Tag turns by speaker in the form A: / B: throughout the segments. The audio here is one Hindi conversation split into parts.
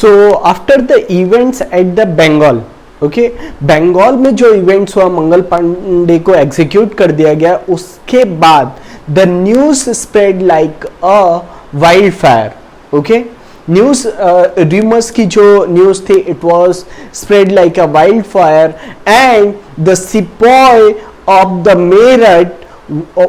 A: So after the events at the Bengal, okay, Bengal में जो इवेंट्स हुआ मंगल पांडे को एग्जीक्यूट कर दिया गया, उसके बाद the news spread like a wildfire, okay, news rumours की जो न्यूज थी it was spread like a wildfire and the सिपाही of the Meerut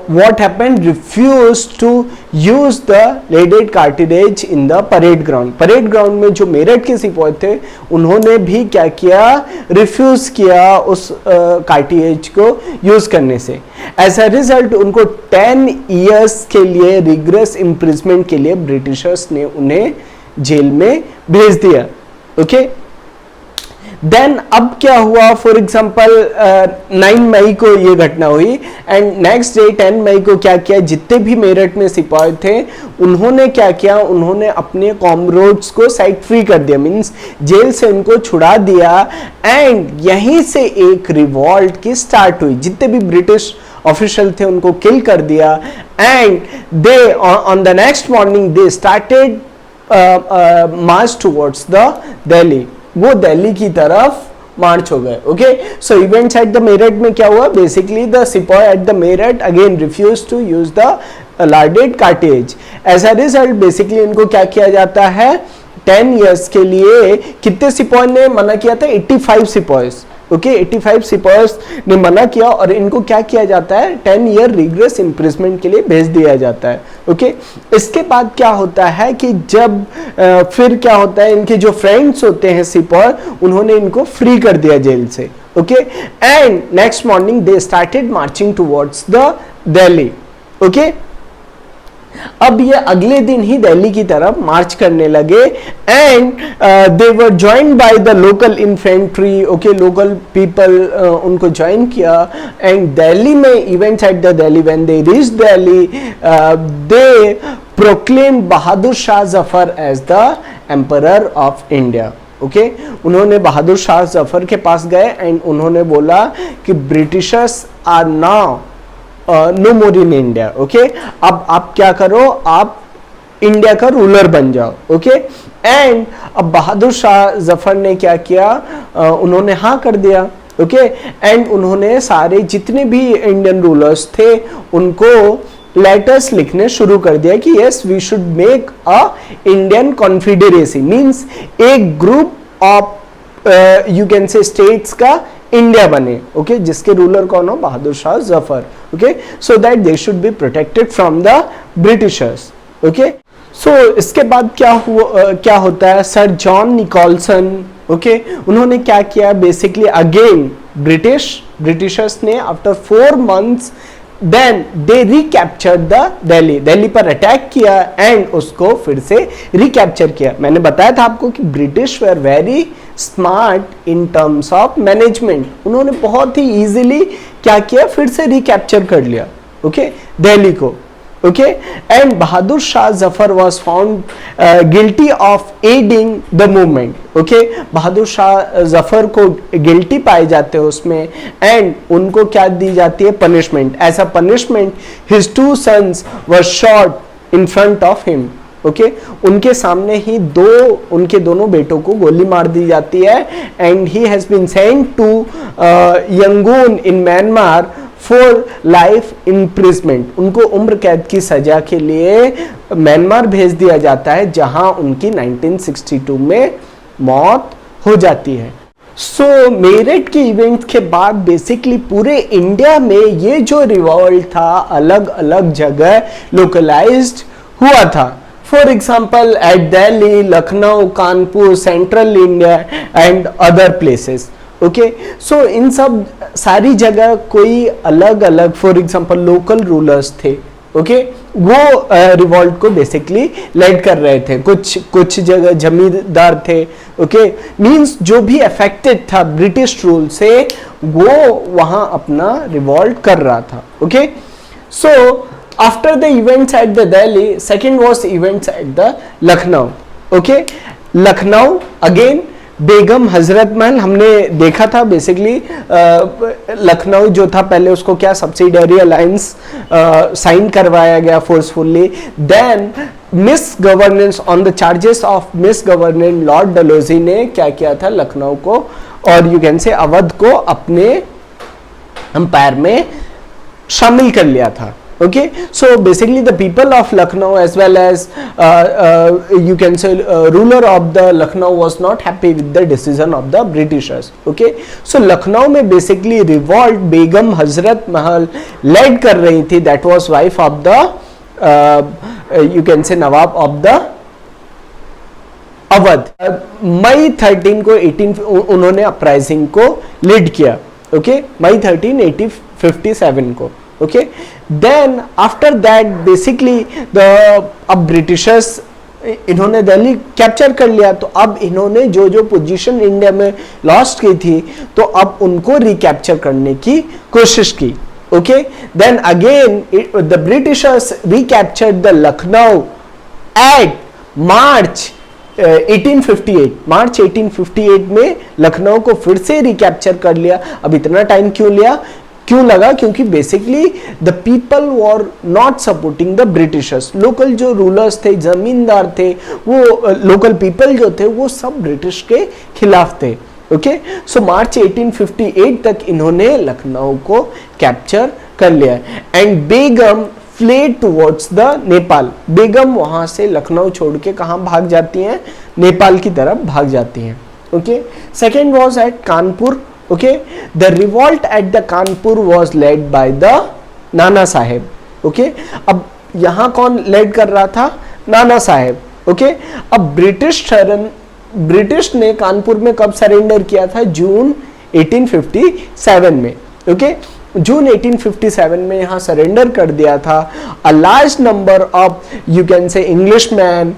A: what happened, refused to use the leaded cartridge in the parade ground. parade ground में जो मेरठ के सिपाही थे उन्होंने भी क्या किया, रिफ्यूज किया उस कार्टिएज को यूज करने से. एज अ रिजल्ट उनको 10 years के लिए रिग्रेस इम्प्रिजमेंट के लिए ब्रिटिशर्स ने उन्हें जेल में भेज दिया. ओके, देन अब क्या हुआ, फॉर एग्जाम्पल 9 मई को ये घटना हुई एंड नेक्स्ट डे 10 मई को क्या किया, जितने भी मेरठ में सिपाही थे उन्होंने क्या किया, उन्होंने अपने कॉमरेड्स को साइड फ्री कर दिया, मींस जेल से उनको छुड़ा दिया एंड यहीं से एक रिवॉल्ट की स्टार्ट हुई. जितने भी ब्रिटिश ऑफिशियल थे उनको किल कर दिया and they on the next morning they started march towards the Delhi. वो दिल्ली की तरफ मार्च हो गए. Okay, so events at the Meerut में क्या हुआ, बेसिकली द सिपाही at the Meerut again refuse to use the larded cartridge. As a result basically इनको क्या किया जाता है, 10 years के लिए कितने सिपाही ने मना किया था, 85 सिपाही. ओके, 85 सिपाही ने मना किया और इनको क्या किया जाता है, 10 year रिग्रेस इम्प्रिजमेंट के लिए भेज दिया जाता है. ओके, इसके बाद क्या होता है कि जब फिर क्या होता है, इनके जो फ्रेंड्स होते हैं सिपाही, उन्होंने इनको फ्री कर दिया जेल से. Okay, and next morning they started marching towards the Delhi. Okay, अब ये अगले दिन ही दिल्ली की तरफ मार्च करने लगे and they were joined by the local infantry. Okay, local people उनको ज्वाइन किया एंड दिल्ली में events at the Delhi, when they reach Delhi they proclaim Bahadur Shah Zafar as the emperor of India. Okay, उन्होंने बहादुर शाह जफर के पास गए एंड उन्होंने बोला कि Britishers are now no more in India. Okay, अब आप क्या करो, आप इंडिया का रूलर बन जाओ. ओके, एंड अब बहादुर शाह जफर ने क्या किया, उन्होंने हाँ कर दिया. ओके, एंड उन्होंने सारे जितने भी इंडियन रूलर्स थे उनको लेटर्स लिखने शुरू कर दिया कि yes we should make a Indian confederacy, means एक group of you can say states का इंडिया बने. ओके, जिसके रूलर कौन हो, Bahadur Shah Zafar. Okay, so that they should be protected from the Britishers. Okay, so इसके बाद क्या होता है, सर जॉन निकोलसन. ओके, उन्होंने क्या किया, बेसिकली अगेन ब्रिटिशर्स ने after 4 months then they recaptured the Delhi पर अटैक किया एंड उसको फिर से रिकैप्चर किया. मैंने बताया था आपको कि British were very smart in terms of management. उन्होंने बहुत ही इजीली क्या किया, फिर से रिकैप्चर कर लिया. ओके, दिल्ली को. Okay, and Bahadur Shah Zafar was found guilty of aiding the movement. Okay, Bahadur Shah Zafar को गिल्टी पाए जाते हैं उसमें एंड उनको क्या दी जाती है, punishment. As a punishment his 2 sons were shot in front of him. Okay, उनके सामने ही उनके दोनों बेटों को गोली मार दी जाती है and he has been sent to Yangon in Myanmar for life imprisonment. उनको उम्र कैद की सजा के लिए म्यांमार भेज दिया जाता है जहां उनकी 1962 में मौत हो जाती है. सो मेरठ के इवेंट के बाद बेसिकली पूरे इंडिया में ये जो रिवॉल्ट था अलग अलग जगह लोकलाइज्ड हुआ था. For example at Delhi, Lucknow, Kanpur, central India and other places. Okay, so इन सब सारी जगह कोई अलग अलग फॉर एग्जाम्पल लोकल रूलर्स थे. ओके, वो रिवॉल्ट को बेसिकली लेड कर रहे थे. कुछ जगह जमींदार थे. ओके, मींस जो भी अफेक्टेड था ब्रिटिश रूल से वो वहां अपना रिवॉल्ट कर रहा था. Okay, so after the events at the Delhi, second was events at the Lucknow. Okay, Lucknow again Begum Hazrat Mahal हमने देखा था. बेसिकली लखनऊ जो था पहले उसको क्या सब्सिडियरी अलायंस साइन करवाया गया forcefully. Then misgovernance, on the charges of misgovernance, lord Dalhousie ने क्या किया था, लखनऊ को और यू कैन से अवध को अपने एम्पायर में शामिल कर लिया था. Okay, so basically the people of Lucknow as well as you can say ruler of the Lucknow was not happy with the decision of the Britishers. Okay, so Lucknow में basically revolt Begum Hazrat Mahal led कर रही थी, that was wife of the you can say Nawab of the Awadh. मई 13 को 18 उन्होंने अपराइजिंग को लीड किया. ओके, मई 13 1857 को. Okay, then after that basically अब ब्रिटिशर्स इन्होंने दिल्ली कैप्चर कर लिया, तो अब इन्होंने जो जो पोजीशन इंडिया में लॉस्ट की थी तो अब उनको रिकैप्चर करने की कोशिश की. Okay, then again the Britishers recaptured the Lucknow at March 1858. मार्च 1858 में लखनऊ को फिर से रिकैप्चर कर लिया. अब इतना टाइम क्यों लगा? क्योंकि basically the people were not supporting the Britishers. Local जो रूलर्स थे, जमींदार थे, वो लोकल पीपल जो थे वो सब ब्रिटिश के खिलाफ थे. ओके, सो मार्च 1858 तक इन्होंने लखनऊ को कैप्चर कर लिया. And Begum fled towards the Nepal. Begum वहां से लखनऊ छोड़ के कहां भाग जाती हैं? नेपाल की तरफ भाग जाती हैं. Okay, second was at Kanpur. Okay, the revolt at the Kanpur was led by the Nana Saheb. Okay, अब यहाँ कौन लेड कर रहा था? नाना साहेब. Okay, अब ब्रिटिश ने कानपुर में कब सरेंडर किया था? जून 1857 में. Okay, जून 1857 में यहाँ सरेंडर कर दिया था. A large number of you can say Englishman,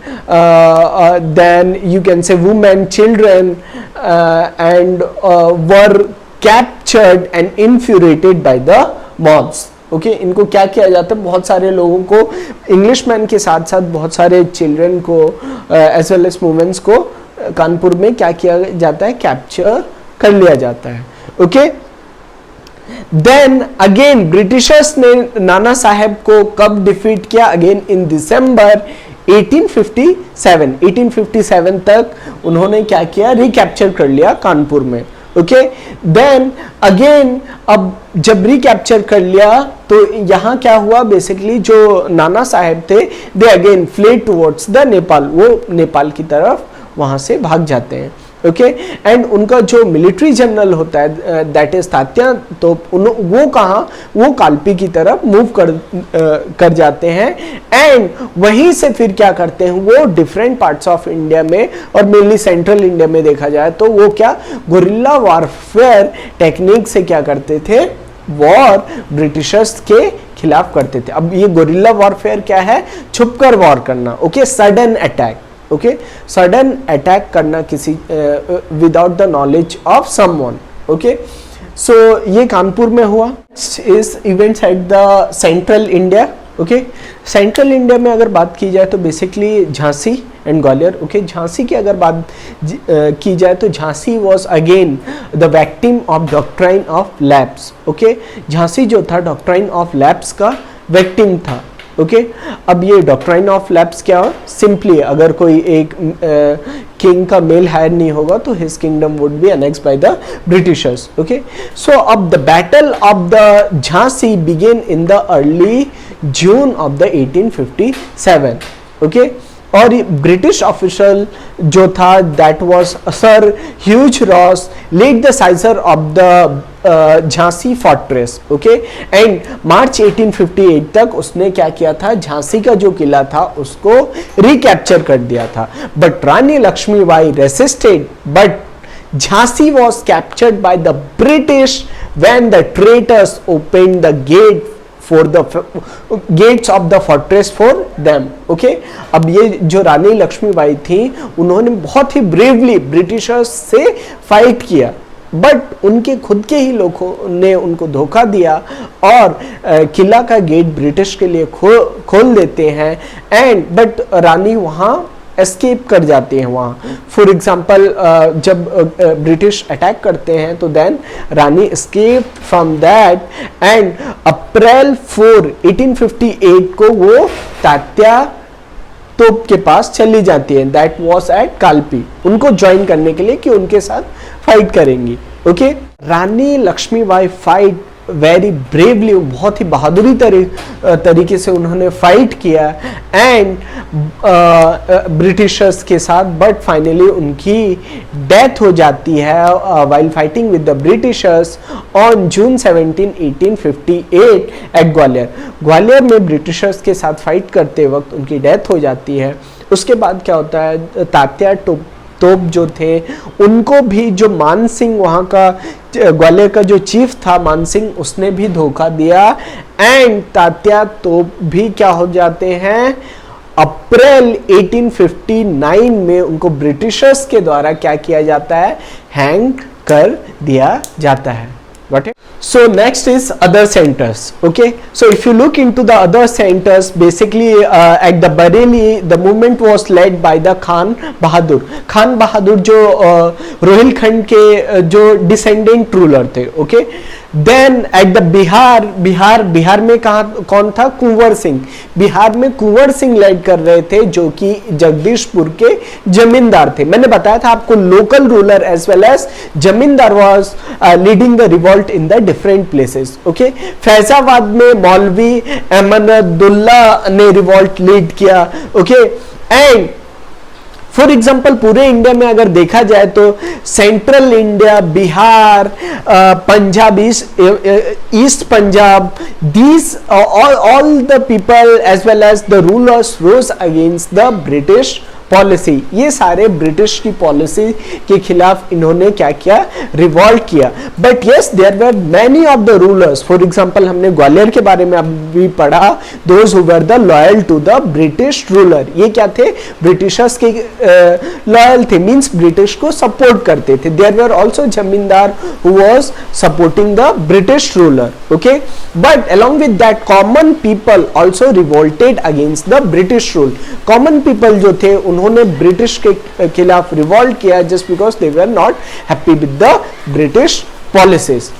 A: then you can say women, children and were captured and infuriated by the mobs. Okay, इनको क्या किया जाता है? बहुत सारे लोगों को, इंग्लिश मैन के साथ साथ बहुत सारे चिल्ड्रन को एज वेल एज वुमेन्स को कानपुर में क्या किया जाता है? कैप्चर कर लिया जाता है. ओके, देन अगेन ब्रिटिशर्स ने नाना साहेब को कब डिफीट किया? अगेन इन दिसंबर 1857 तक उन्होंने क्या किया? रिकैप्चर कर लिया कानपुर में. ओके, देन अगेन अब जब रिकैप्चर कर लिया तो यहाँ क्या हुआ? बेसिकली जो नाना साहेब थे they again fled towards the Nepal. वो नेपाल की तरफ वहां से भाग जाते हैं. ओके, एंड उनका जो मिलिट्री जनरल होता है दैट इज तात्या तोप, वो कहाँ? वो कालपी की तरफ मूव कर जाते हैं. एंड वहीं से फिर क्या करते हैं? वो डिफरेंट पार्ट्स ऑफ इंडिया में और मेनली सेंट्रल इंडिया में देखा जाए तो वो क्या गुरिल्ला वॉरफेयर टेक्निक से क्या करते थे? वॉर ब्रिटिशर्स के खिलाफ करते थे. अब ये गुरिल्ला वॉरफेयर क्या है? छुपकर वॉर करना. Okay, sudden attack. Okay, sudden attack करना किसी without the knowledge of someone. Okay, so ये कानपुर में हुआ. इस events at the central India. Okay, central India में अगर बात की जाए तो basically Jhansi and Gwalior. Okay, Jhansi की अगर बात की जाए तो Jhansi was again the victim of doctrine of lapse. Okay, Jhansi जो था डॉक्ट्राइन ऑफ लैप्स का विक्टिम था. ओके, अब ये डॉक्ट्राइन ऑफ लैप्स क्या हो? सिंपली अगर कोई एक किंग का मेल हायर नहीं होगा तो his kingdom would be annexed by the Britishers. Okay, so अब the battle of the Jhansi begin in the early June of the 1857. Okay, और ब्रिटिश ऑफिशियल जो था that was sir Hugh Rose led the siege of the Jhansi fortress. Okay, and March 1858 तक उसने क्या किया था? झांसी का जो किला था उसको रिकैप्चर कर दिया था. But Rani Lakshmibai resisted, but Jhansi was captured by the British when the traitors opened the gate for the gates of the fortress for them. Okay, अब ये जो रानी लक्ष्मीबाई थी उन्होंने बहुत ही ब्रेवली ब्रिटिशर्स से फाइट किया, बट उनके खुद के ही लोगों ने उनको धोखा दिया और किला का गेट ब्रिटिश के लिए खोल देते हैं. एंड बट रानी वहाँ एस्केप कर जाते हैं वहाँ. फॉर एग्जाम्पल जब ब्रिटिश अटैक करते हैं तो then Rani escape from that. And April 4 1858 को वो तात्या तोप के पास चली जाती है, दैट वॉज एट कालपी, उनको ज्वाइन करने के लिए कि उनके साथ फाइट करेंगी। ओके, रानी लक्ष्मीबाई फाइट वेरी ब्रेवली, बहुत ही बहादुरी तरीके से उन्होंने फाइट किया एंड ब्रिटिशर्स के साथ, बट फाइनली उनकी डेथ हो जाती है while fighting with the Britishers on June 17, 1858 at Gwalior. Gwalior में ब्रिटिशर्स के साथ फाइट करते वक्त उनकी डेथ हो जाती है। उसके बाद क्या होता है, तात्या तोप जो थे उनको भी, जो मान सिंह वहाँ का ग्वालियर का जो चीफ था मान सिंह, उसने भी धोखा दिया एंड तात्या तोप भी क्या हो जाते हैं, अप्रैल 1859 में उनको ब्रिटिशर्स के द्वारा क्या किया जाता है, हैंग कर दिया जाता है। Got it? So next is other centers. Okay, so if you look into the other centers, basically at the Bareilly, the movement was led by the Khan Bahadur. Khan Bahadur जो रोहिलखंड के जो डिसेंडेंट रूलर थे। Okay, then at the Bihar में कौन था, कुंवर सिंह। बिहार में कुंवर सिंह लेड कर रहे थे, जो कि जगदीशपुर के जमींदार थे। मैंने बताया था आपको, local ruler as well as zamindar was leading the revolt in the different places. Okay, Faizabad में मौलवी अहमदुल्ला ने रिवॉल्ट लीड किया। ओके, एंड फॉर एग्जाम्पल पूरे इंडिया में अगर देखा जाए तो central India, Bihar, Punjab, east Punjab, these all the people as well as the rulers rose against the British policy. ये सारे ब्रिटिश की पॉलिसी के खिलाफ इन्होंने क्या किया, रिवॉल्ट किया। But yes, there were many of the rulers, for example हमने ग्वालियर के बारे में अभी पढ़ा, those who were the loyal to the British ruler. ये क्या थे, ब्रिटिशर्स के लॉयल थे, मींस ब्रिटिश को सपोर्ट करते थे। देयर वर आल्सो जमींदार who was supporting the British ruler. Okay, but along with that common people also revolted against the British rule. Common people जो थे उन्होंने ब्रिटिश के खिलाफ रिवॉल्ट किया, just because they were not happy with the British policies.